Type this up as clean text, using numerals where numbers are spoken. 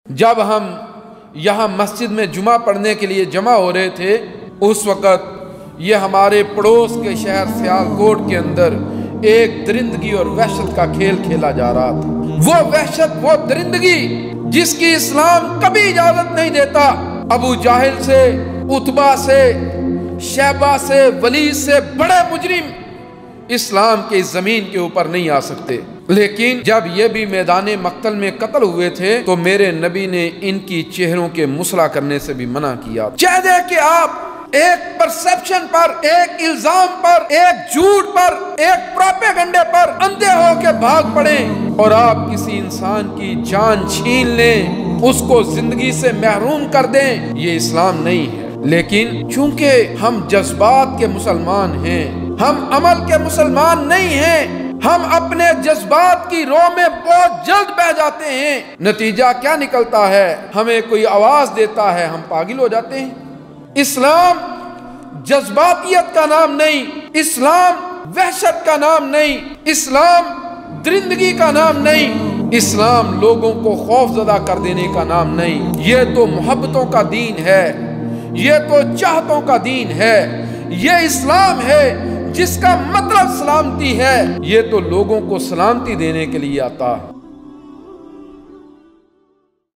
جب ہم یہاں مسجد میں جمعہ پڑھنے کے لیے جمع ہو رہے تھے، اس وقت یہ ہمارے پڑوس کے شہر سیالکوٹ کے اندر ایک درندگی اور وحشت کا کھیل کھیلا جا رہا تھا۔ وہ وحشت، وہ درندگی جس کی اسلام کبھی اجازت نہیں دیتا۔ ابو جاہل سے، عتبہ سے، شیبہ سے، ولید سے بڑے مجرم اسلام کی زمین کے اوپر نہیں آ سکتے۔ لیکن جب یہ بھی میدان مقتل میں قتل ہوئے تھے تو میرے نبی نے ان کی چہروں کے مسلح کرنے سے بھی منع کیا۔ چاہے کہ آپ ایک پرسپشن پر، ایک الزام پر، ایک جھوٹ پر، ایک پروپیگنڈے پر اندھے ہو کے بھاگ پڑیں اور آپ کسی انسان کی جان چھین لیں، اس کو زندگی سے محروم کر دیں، یہ اسلام نہیں ہے۔ لیکن چونکہ ہم جذبات کے مسلمان ہیں، ہم عمل کے مسلمان نہیں ہیں، ہم اپنے جذبات کی رو میں بہت جلد بہ جاتے ہیں۔ نتیجہ کیا نکلتا ہے؟ ہمیں کوئی آواز دیتا ہے، ہم پاگل ہو جاتے ہیں۔ اسلام جذباتیت کا نام نہیں، اسلام وحشت کا نام نہیں، اسلام درندگی کا نام نہیں، اسلام لوگوں کو خوف زدہ کر دینے کا نام نہیں۔ یہ تو محبتوں کا دین ہے، یہ تو چاہتوں کا دین ہے، یہ اسلام ہے جس کا مطلب سلامتی ہے۔ یہ تو لوگوں کو سلامتی دینے کے لیے آتا ہے۔